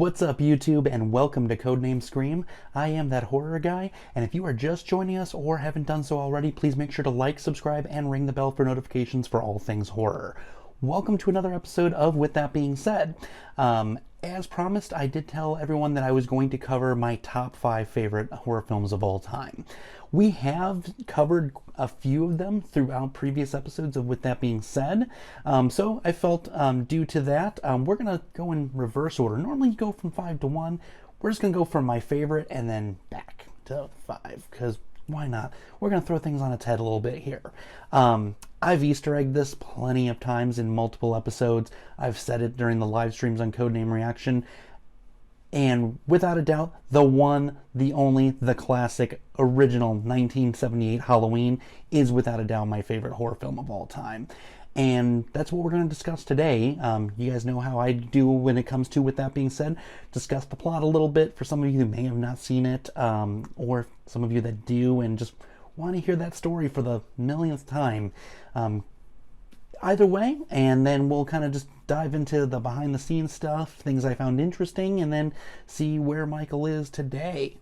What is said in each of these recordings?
What's up, YouTube, and welcome to Codename Scream. I am that horror guy, and if you are just joining us or haven't done so already, please make sure to like, subscribe, and ring the bell for notifications for all things horror. Welcome to another episode of With That Being Said. As promised, I did tell everyone that I was going to cover my top 5 favorite horror films of all time. We have covered a few of them throughout previous episodes of With That Being Said, so I felt due to that, we're going to go in reverse order. Normally you go from 5 to 1. We're just going to go from my favorite and then back to 5, because why not? We're going to throw things on its head a little bit here. I've Easter egged this plenty of times in multiple episodes. I've said it during the live streams on Codename Reaction. And without a doubt, the one, the only, the classic, original 1978 Halloween is without a doubt my favorite horror film of all time. And that's what we're going to discuss today. You guys know how I do when it comes to With That Being Said. Discuss the plot a little bit for some of you who may have not seen it, or some of you that do and just want to hear that story for the millionth time. Either way, and then we'll kind of just dive into the behind the scenes stuff, things I found interesting, and then see where Michael is today.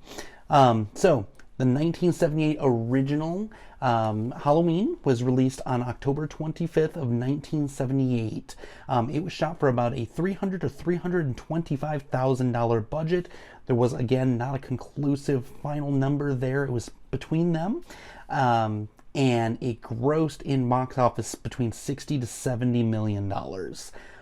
So the 1978 original Halloween was released on October 25th of 1978. It was shot for about a $300,000 to $325,000 budget. There was, again, not a conclusive final number there. It was between them. And it grossed in box office between $60 to $70 million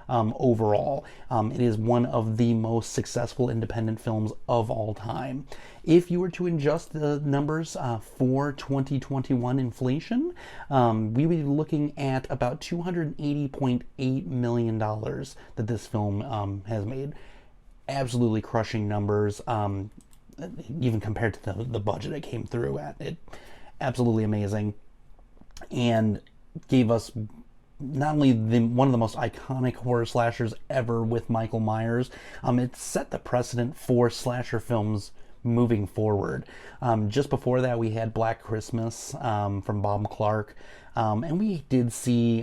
overall. It is one of the most successful independent films of all time. If you were to adjust the numbers for 2021 inflation, we would be looking at about $280.8 million that this film has made. Absolutely crushing numbers, even compared to the budget it came through at. It absolutely amazing, and gave us not only one of the most iconic horror slashers ever with Michael Myers, it set the precedent for slasher films moving forward. Just before that, we had Black Christmas from Bob Clark, and we did see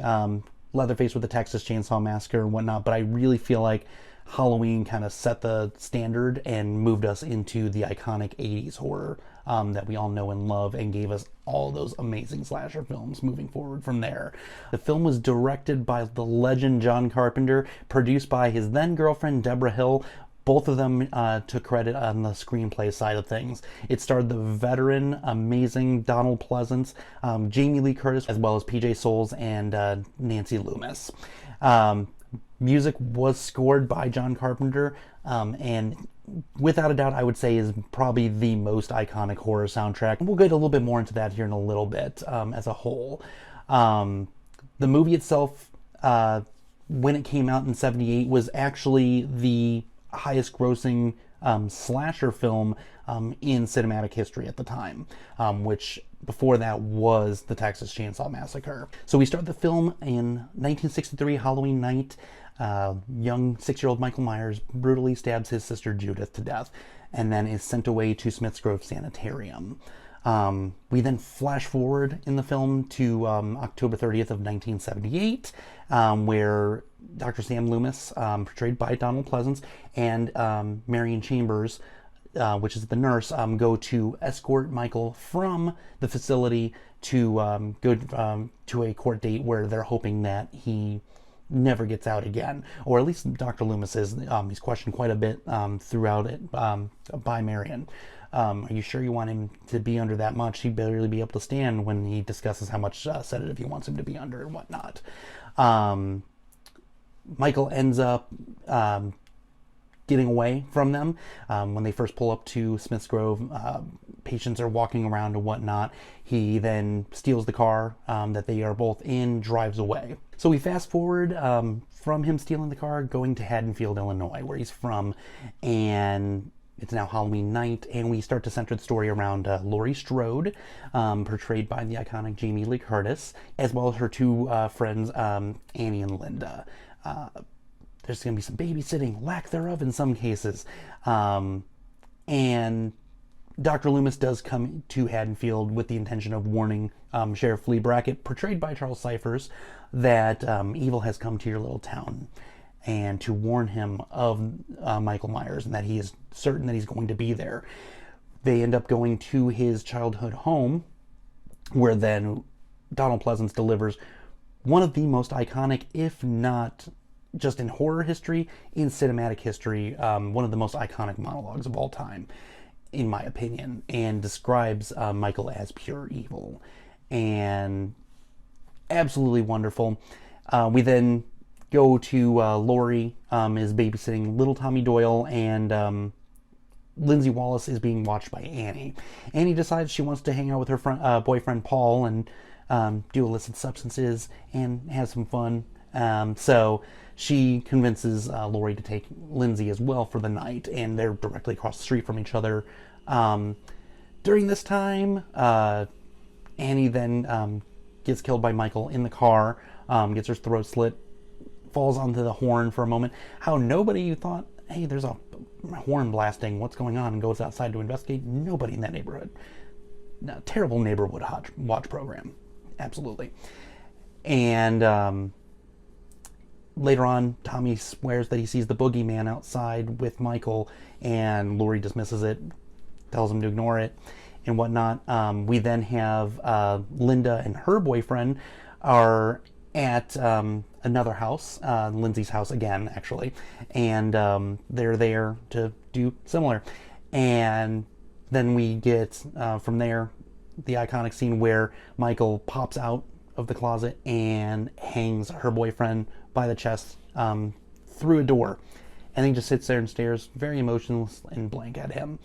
Leatherface with the Texas Chainsaw Massacre and whatnot, but I really feel like Halloween kind of set the standard and moved us into the iconic 80s horror that we all know and love, and gave us all those amazing slasher films moving forward from there. The film was directed by the legend John Carpenter, produced by his then girlfriend Deborah Hill. Both of them took credit on the screenplay side of things. It starred the veteran, amazing Donald Pleasance, Jamie Lee Curtis, as well as PJ Soles and Nancy Loomis. Music was scored by John Carpenter, and without a doubt, I would say is probably the most iconic horror soundtrack. We'll get a little bit more into that here in a little bit as a whole. The movie itself, when it came out in '78, was actually the highest grossing slasher film in cinematic history at the time, which before that was the Texas Chainsaw Massacre. So we start the film in 1963, Halloween night. Young 6-year-old Michael Myers brutally stabs his sister Judith to death and then is sent away to Smith's Grove Sanitarium. We then flash forward in the film to October 30th of 1978, where Dr. Sam Loomis, portrayed by Donald Pleasance, and Marion Chambers, which is the nurse, go to escort Michael from the facility to go to a court date where they're hoping that he never gets out again, or at least Dr. Loomis is. He's questioned quite a bit throughout it by Marion. Are you sure you want him to be under that much? He'd barely be able to stand, when he discusses how much sedative he wants him to be under and whatnot. Michael ends up getting away from them. When they first pull up to Smith's Grove, patients are walking around and whatnot. He then steals the car that they are both in, drives away. So we fast forward from him stealing the car, going to Haddonfield, Illinois, where he's from, and it's now Halloween night, and we start to center the story around Laurie Strode, portrayed by the iconic Jamie Lee Curtis, as well as her two friends, Annie and Linda. There's going to be some babysitting, lack thereof in some cases. And Dr. Loomis does come to Haddonfield with the intention of warning Sheriff Lee Brackett, portrayed by Charles Cyphers, that evil has come to your little town. and to warn him of Michael Myers and that he is certain that he's going to be there. They end up going to his childhood home, where then Donald Pleasence delivers one of the most iconic, if not just in horror history, in cinematic history, one of the most iconic monologues of all time, in my opinion, and describes Michael as pure evil. And absolutely wonderful. We then go to Laurie is babysitting little Tommy Doyle, and Lindsay Wallace is being watched by Annie. Annie decides she wants to hang out with her boyfriend Paul and do illicit substances and have some fun. So she convinces Laurie to take Lindsay as well for the night, and they're directly across the street from each other. During this time, Annie then gets killed by Michael in the car, gets her throat slit, falls onto the horn for a moment. How nobody thought, hey, there's a horn blasting, what's going on, and goes outside to investigate. Nobody in that neighborhood. No, terrible neighborhood watch program. Absolutely. And later on, Tommy swears that he sees the boogeyman outside with Michael, and Laurie dismisses it, tells him to ignore it, and whatnot. We then have Linda and her boyfriend are at another house, Lindsay's house again, actually, and they're there to do similar. And then we get from there the iconic scene where Michael pops out of the closet and hangs her boyfriend by the chest through a door, and he just sits there and stares very emotionless and blank at him.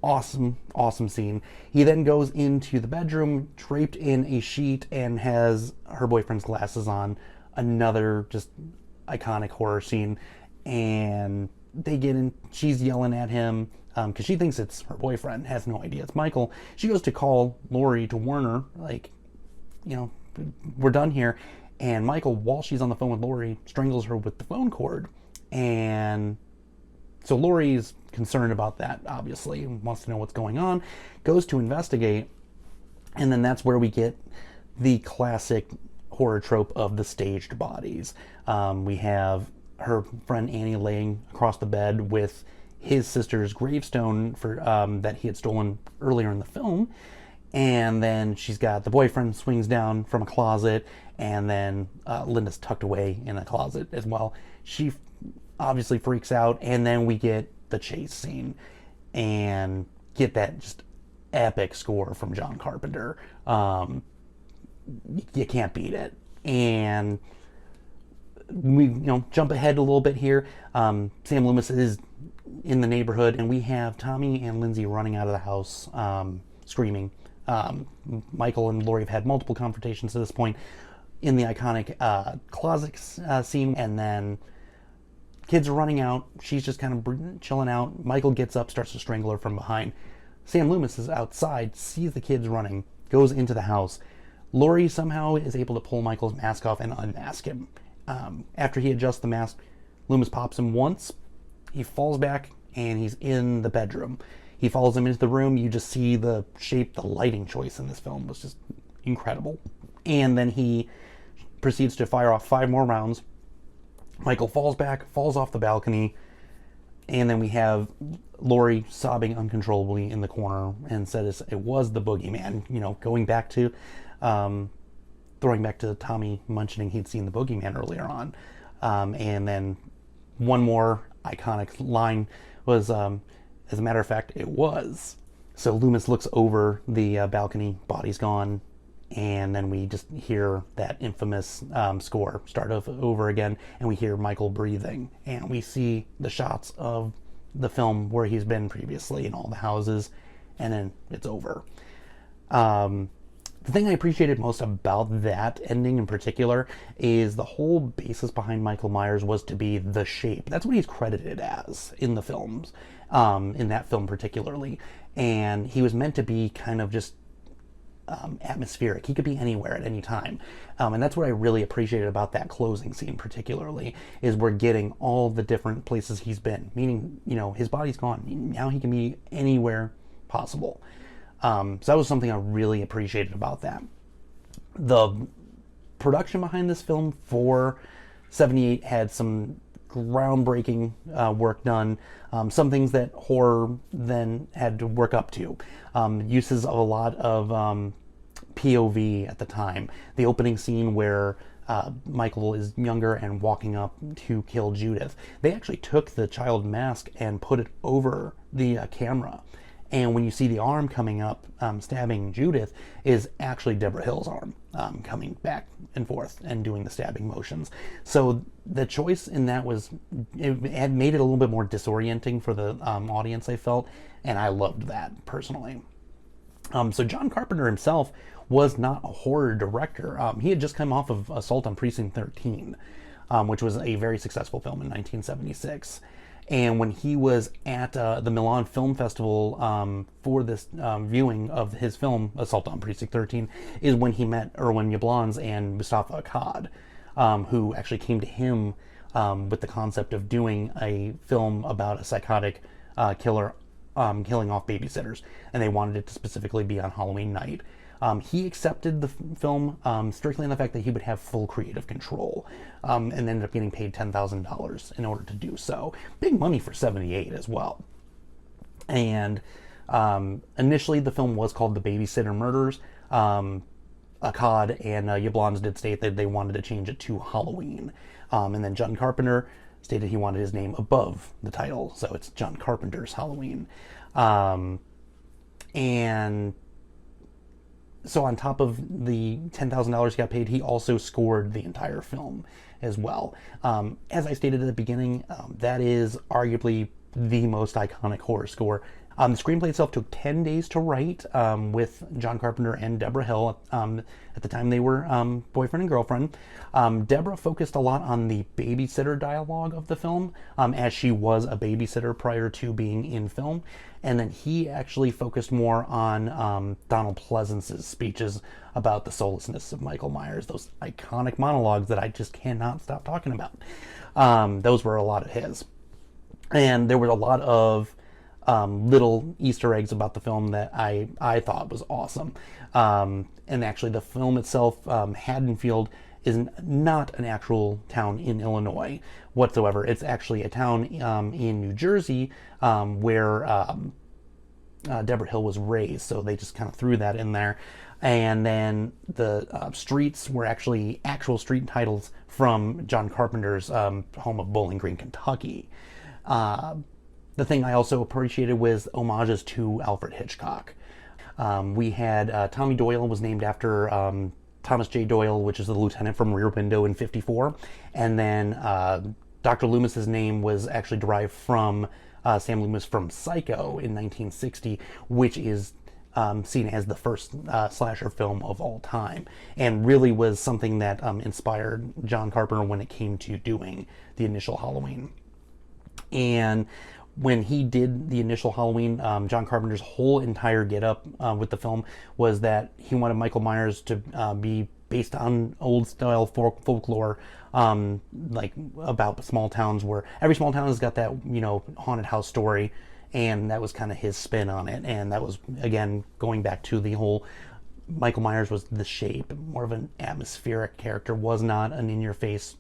Awesome scene. He then goes into the bedroom draped in a sheet and has her boyfriend's glasses on. Another just iconic horror scene. And they get in, she's yelling at him because she thinks it's her boyfriend, has no idea it's Michael. She goes to call Laurie to warn her, like, you know, we're done here. And Michael, while she's on the phone with Laurie, strangles her with the phone cord. And so Laurie's concerned about that, obviously, wants to know what's going on, goes to investigate, and then that's where we get the classic horror trope of the staged bodies. We have her friend Annie laying across the bed with his sister's gravestone for that he had stolen earlier in the film, and then she's got the boyfriend swings down from a closet, and then Linda's tucked away in a closet as well. She obviously freaks out, and then we get the chase scene and get that just epic score from John Carpenter. You can't beat it. And we jump ahead a little bit here. Sam Loomis is in the neighborhood, and we have Tommy and Lindsay running out of the house screaming. Michael and Laurie have had multiple confrontations to this point in the iconic closet scene, and then kids are running out. She's just kind of chilling out. Michael gets up, starts to strangle her from behind. Sam Loomis is outside, sees the kids running, goes into the house. Laurie somehow is able to pull Michael's mask off and unmask him. After he adjusts the mask, Loomis pops him once. He falls back, and he's in the bedroom. He follows him into the room. You just see the shape, the lighting choice in this film was just incredible. And then he proceeds to fire off 5 more rounds. Michael falls back, falls off the balcony, and then we have Laurie sobbing uncontrollably in the corner and says it was the boogeyman, going back to, throwing back to Tommy mentioning he'd seen the boogeyman earlier on. And then one more iconic line was, as a matter of fact, it was. So Loomis looks over the balcony, body's gone, and then we just hear that infamous score start over again, and we hear Michael breathing, and we see the shots of the film where he's been previously in all the houses, and then it's over. The thing I appreciated most about that ending in particular is the whole basis behind Michael Myers was to be the shape. That's what he's credited as in the films, in that film particularly, and he was meant to be kind of just atmospheric. He could be anywhere at any time, and that's what I really appreciated about that closing scene particularly, is we're getting all the different places he's been, meaning his body's gone, now he can be anywhere possible. So that was something I really appreciated about that. The production behind this film for 78 had some groundbreaking work done. Some things that horror then had to work up to. Uses of a lot of POV at the time. The opening scene where Michael is younger and walking up to kill Judith. They actually took the child mask and put it over the camera. And when you see the arm coming up, stabbing Judith, is actually Deborah Hill's arm coming back and forth and doing the stabbing motions. So the choice in that was, it had made it a little bit more disorienting for the audience, I felt, and I loved that personally. So John Carpenter himself was not a horror director. He had just come off of Assault on Precinct 13, which was a very successful film in 1976. And when he was at the Milan Film Festival for this viewing of his film, Assault on Precinct 13, is when he met Erwin Yablans and Mustafa Akkad, who actually came to him with the concept of doing a film about a psychotic killer killing off babysitters. And they wanted it to specifically be on Halloween night. He accepted the film strictly on the fact that he would have full creative control, and ended up getting paid $10,000 in order to do so. Big money for '78 as well. And initially the film was called The Babysitter Murders. Akkad and Yablans did state that they wanted to change it to Halloween. And then John Carpenter stated he wanted his name above the title, so it's John Carpenter's Halloween. And so on top of the $10,000 he got paid, he also scored the entire film as well. As I stated at the beginning, that is arguably the most iconic horror score. The screenplay itself took 10 days to write, with John Carpenter and Deborah Hill. At the time they were boyfriend and girlfriend. Deborah focused a lot on the babysitter dialogue of the film, as she was a babysitter prior to being in film. And then he actually focused more on Donald Pleasance's speeches about the soullessness of Michael Myers, those iconic monologues that I just cannot stop talking about. Those were a lot of his. And there were a lot of little Easter eggs about the film that I thought was awesome. And actually the film itself, Haddonfield, is not an actual town in Illinois whatsoever. It's actually a town in New Jersey where Deborah Hill was raised, so they just kind of threw that in there. And then the streets were actually actual street titles from John Carpenter's home of Bowling Green, Kentucky. The thing I also appreciated was homages to Alfred Hitchcock. We had Tommy Doyle was named after Thomas J. Doyle, which is the lieutenant from Rear Window in '54. And then Dr. Loomis's name was actually derived from Sam Loomis from Psycho in 1960, which is seen as the first slasher film of all time, and really was something that inspired John Carpenter when it came to doing the initial Halloween. And when he did the initial Halloween, John Carpenter's whole entire get-up with the film was that he wanted Michael Myers to be based on old-style folklore, like about small towns, where every small town has got that, haunted house story, and that was kind of his spin on it. And that was, again, going back to the whole Michael Myers was the shape, more of an atmospheric character, was not an in-your-face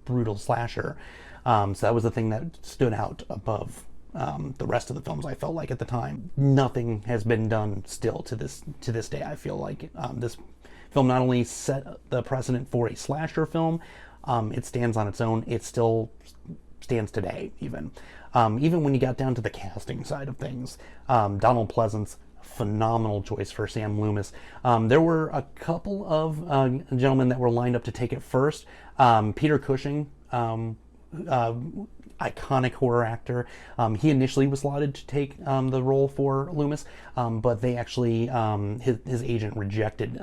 brutal slasher. So that was the thing that stood out above the rest of the films, I felt like, at the time. Nothing has been done still to this day. I feel like this film not only set the precedent for a slasher film, it stands on its own. It still stands today, even when you got down to the casting side of things. Donald Pleasance, phenomenal choice for Sam Loomis. There were a couple of gentlemen that were lined up to take it first. Peter Cushing, iconic horror actor. He initially was slotted to take the role for Loomis, but they actually, his agent rejected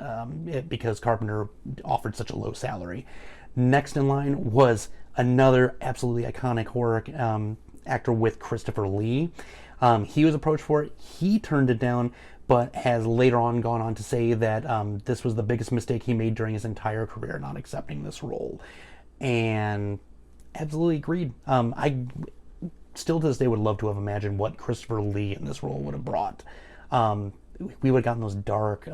it because Carpenter offered such a low salary. Next in line was another absolutely iconic horror actor with Christopher Lee. He was approached for it. He turned it down, but has later on gone on to say that this was the biggest mistake he made during his entire career, not accepting this role. And absolutely agreed. I still to this day would love to have imagined what Christopher Lee in this role would have brought. We would have gotten those dark,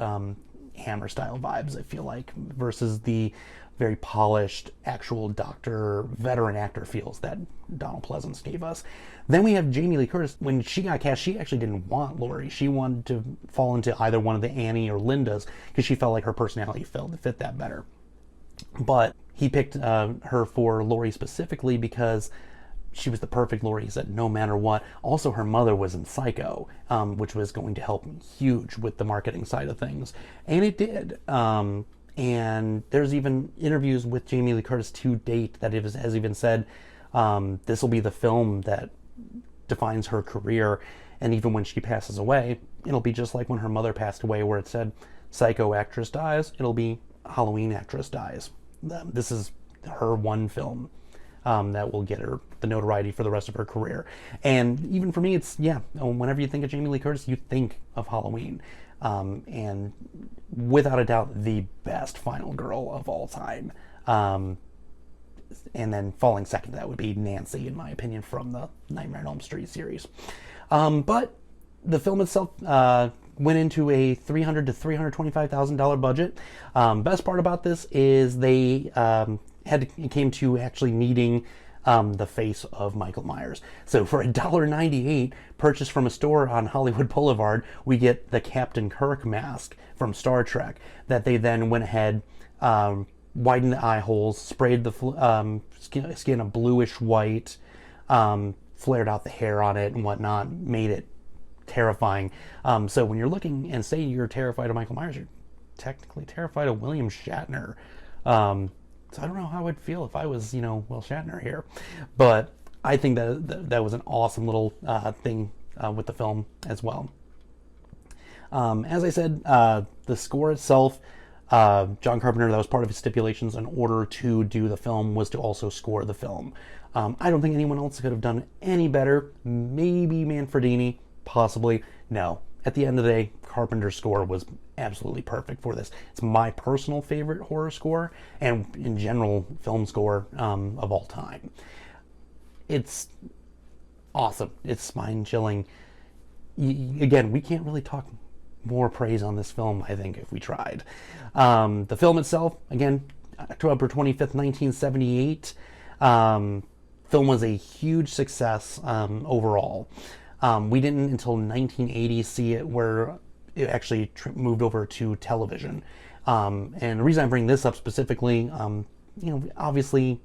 Hammer style vibes, I feel like, versus the very polished actual doctor veteran actor feels that Donald Pleasance gave us. Then we have Jamie Lee Curtis. When she got cast, she actually didn't want Laurie. She wanted to fall into either one of the Annie or Lindas because she felt like her personality fit that better. But he picked her for Laurie specifically because she was the perfect Laurie, he said, no matter what. Also, her mother was in Psycho, which was going to help huge with the marketing side of things. And it did. And there's even interviews with Jamie Lee Curtis to date that it has even said this will be the film that defines her career. And even when she passes away, it'll be just like when her mother passed away, where it said Psycho actress dies, it'll be Halloween actress dies. This is her one film that will get her the notoriety for the rest of her career. And even for me, it's, yeah, whenever you think of Jamie Lee Curtis, you think of Halloween. And without a doubt, the best final girl of all time. And then falling second to that would be Nancy, in my opinion, from the Nightmare on Elm Street series. But the film itself went into a $300,000 to $325,000 budget. Best part about this is they came to actually needing the face of Michael Myers. So for $1.98 purchased from a store on Hollywood Boulevard, we get the Captain Kirk mask from Star Trek that they then went ahead, widened the eye holes, sprayed the skin a bluish white, flared out the hair on it and whatnot, made it terrifying. So when you're looking and say you're terrified of Michael Myers, you're technically terrified of William Shatner. So I don't know how I'd feel if I was, Will Shatner here. But I think that was an awesome little thing with the film as well. As I said, the score itself, John Carpenter, that was part of his stipulations in order to do the film, was to also score the film. I don't think anyone else could have done it any better. Maybe Manfredini, possibly. No. At the end of the day, Carpenter's score was absolutely perfect for this. It's my personal favorite horror score, and in general, film score of all time. It's awesome. It's spine-chilling. Again, we can't really talk more praise on this film, I think, if we tried. The film itself, again, October 25th, 1978. Film was a huge success overall. We didn't until 1980 see it where it actually moved over to television. And the reason I bring this up specifically, obviously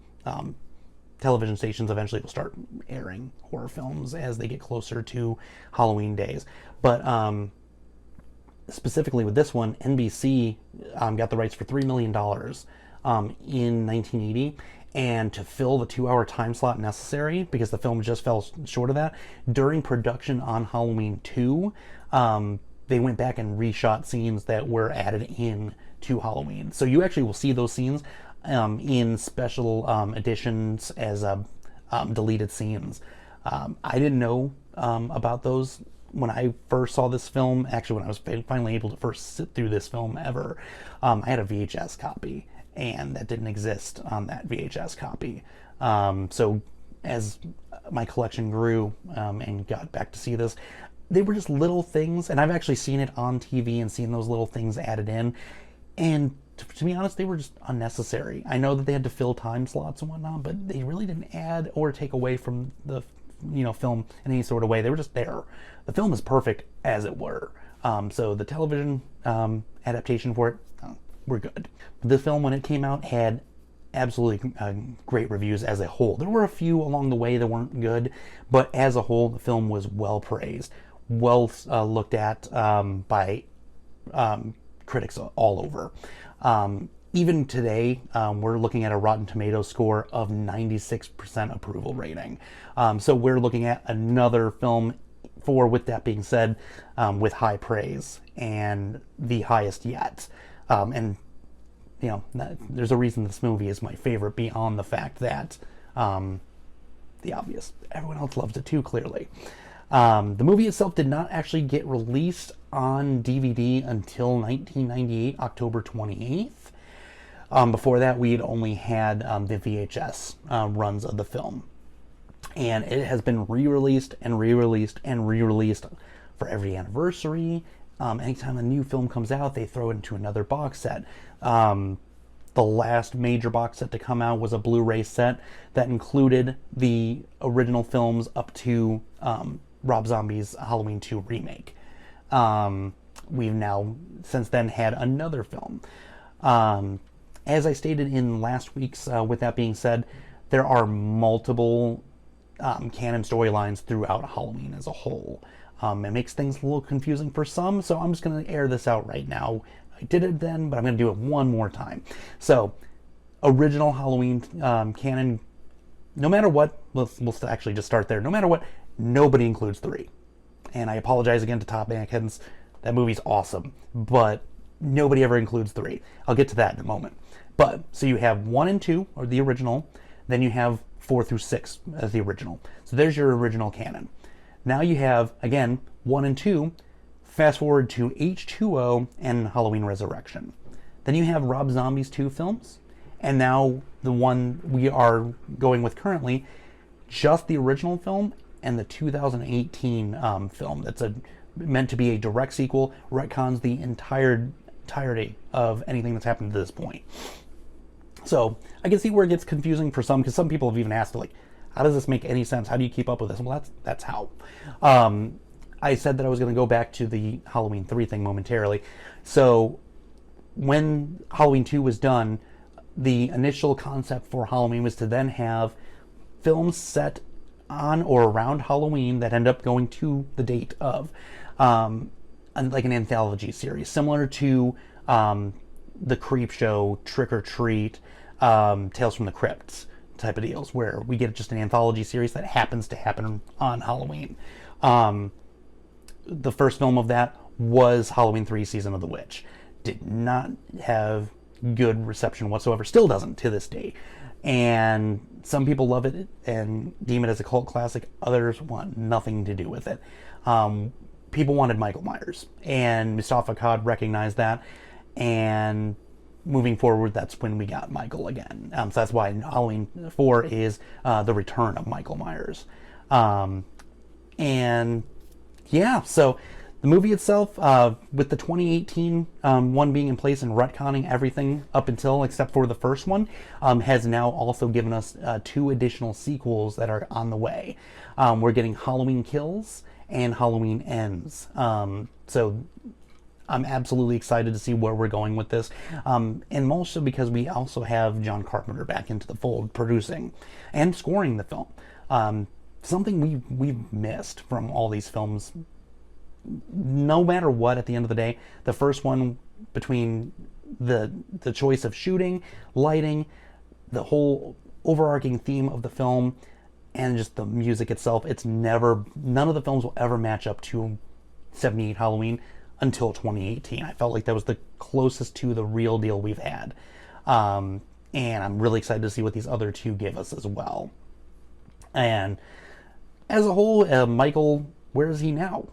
television stations eventually will start airing horror films as they get closer to Halloween days. But specifically with this one, NBC got the rights for $3 million in 1980. And to fill the 2-hour time slot necessary, because the film just fell short of that, during production on Halloween 2, they went back and reshot scenes that were added in to Halloween. So you actually will see those scenes in special editions as deleted scenes. I didn't know about those when I first saw this film. Actually, when I was finally able to first sit through this film ever, I had a VHS copy. And that didn't exist on that VHS copy. So as my collection grew and got back to see this, they were just little things, and I've actually seen it on TV and seen those little things added in, and to be honest, they were just unnecessary. I know that they had to fill time slots and whatnot, but they really didn't add or take away from the film in any sort of way. They were just there. The film is perfect as it were. So the television adaptation for it, we're good. The film, when it came out, had absolutely great reviews as a whole. There were a few along the way that weren't good, but as a whole, the film was well praised, well looked at by critics all over. Even today, we're looking at a Rotten Tomatoes score of 96% approval rating. So we're looking at another film with that being said, with high praise and the highest yet. And there's a reason this movie is my favorite beyond the fact that the obvious. Everyone else loves it too, clearly. The movie itself did not actually get released on DVD until 1998, October 28th. Before that, we'd only had the VHS runs of the film. And it has been re-released and re-released and re-released for every anniversary, anytime a new film comes out, they throw it into another box set. The last major box set to come out was a Blu-ray set that included the original films up to Rob Zombie's Halloween 2 remake. We've now since then had another film. As I stated in last week's, with that being said, there are multiple canon storylines throughout Halloween as a whole. It makes things a little confusing for some, so I'm just going to air this out right now. I did it then, but I'm going to do it one more time. So, original Halloween canon, no matter what, we'll actually just start there. No matter what, nobody includes 3. And I apologize again to Top Atkins. That movie's awesome, but nobody ever includes 3. I'll get to that in a moment. But, so you have 1 and 2, or the original, then you have 4 through 6 as the original. So there's your original canon. Now you have, again, 1 and 2, fast forward to H2O and Halloween Resurrection. Then you have Rob Zombie's 2 films, and now the one we are going with currently, just the original film and the 2018 film that's meant to be a direct sequel, retcons the entirety of anything that's happened to this point. So I can see where it gets confusing for some, because some people have even asked, like, how does this make any sense? How do you keep up with this? Well, that's how. I said that I was going to go back to the Halloween 3 thing momentarily. So when Halloween 2 was done, the initial concept for Halloween was to then have films set on or around Halloween that end up going to the date of, like an anthology series, similar to the Creep Show, Trick or Treat, Tales from the Crypts type of deals, where we get just an anthology series that happens to happen on Halloween. The first film of that was Halloween 3 Season of the Witch. Did not have good reception whatsoever, still doesn't to this day. And some people love it and deem it as a cult classic, others want nothing to do with it. People wanted Michael Myers, and Mustafa Akkad recognized that, and moving forward, that's when we got Michael again. So that's why Halloween 4 is the return of Michael Myers. And yeah, so the movie itself, with the 2018 one being in place and retconning everything up until except for the first one, has now also given us 2 additional sequels that are on the way. We're getting Halloween Kills and Halloween Ends. So I'm absolutely excited to see where we're going with this. And mostly because we also have John Carpenter back into the fold, producing and scoring the film. Something we've missed from all these films. No matter what, at the end of the day, the first one, between the choice of shooting, lighting, the whole overarching theme of the film, and just the music itself, none of the films will ever match up to 78 Halloween until 2018. I felt like that was the closest to the real deal we've had. And I'm really excited to see what these other 2 give us as well. And as a whole, Michael, where is he now?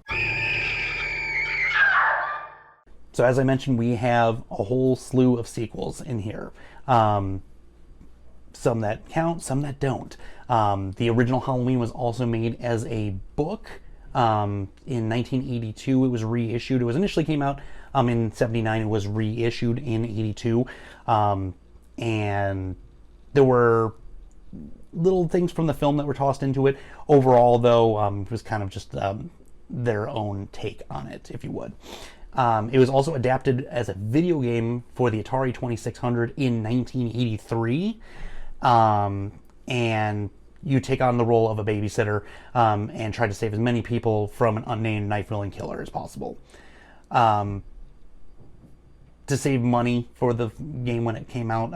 So as I mentioned, we have a whole slew of sequels in here. Some that count, some that don't. The original Halloween was also made as a book. In 1982, it was reissued. It was initially came out in 79. It was reissued in 82. And there were little things from the film that were tossed into it. Overall, though, it was kind of just their own take on it, if you would. It was also adapted as a video game for the Atari 2600 in 1983. And you take on the role of a babysitter and try to save as many people from an unnamed knife-wielding killer as possible. To save money for the game when it came out,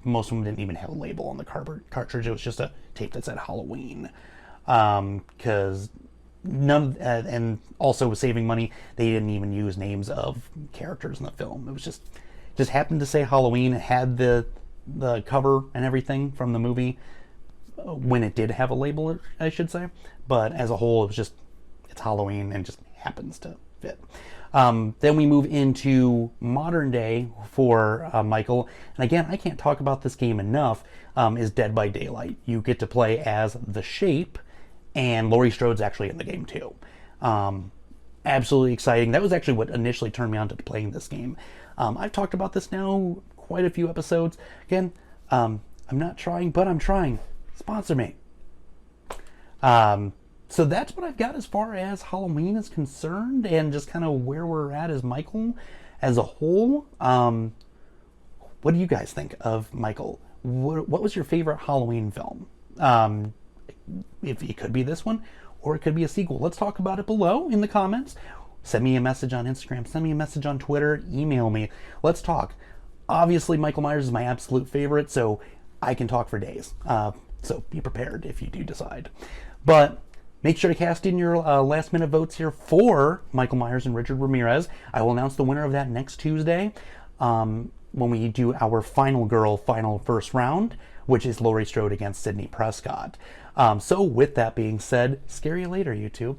most of them didn't even have a label on the cartridge. It was just a tape that said Halloween. Because and also saving money, they didn't even use names of characters in the film. It was just happened to say Halloween. It had the cover and everything from the movie when it did have a label, I should say. But as a whole, it's Halloween and just happens to fit. Then we move into modern day for Michael. And again, I can't talk about this game enough, is Dead by Daylight. You get to play as The Shape, and Laurie Strode's actually in the game too. absolutely exciting. That was actually what initially turned me on to playing this game. I've talked about this now quite a few episodes. Again, I'm not trying, but I'm trying. Sponsor me. So that's what I've got as far as Halloween is concerned, and just kind of where we're at as Michael as a whole. What do you guys think of Michael? What was your favorite Halloween film? If it could be this one, or it could be a sequel. Let's talk about it below in the comments. Send me a message on Instagram. Send me a message on Twitter. Email me. Let's talk. Obviously, Michael Myers is my absolute favorite, so I can talk for days. So be prepared if you do decide. But make sure to cast in your last-minute votes here for Michael Myers and Richard Ramirez. I will announce the winner of that next Tuesday when we do our final girl, final first round, which is Laurie Strode against Sydney Prescott. So with that being said, scare you later, YouTube.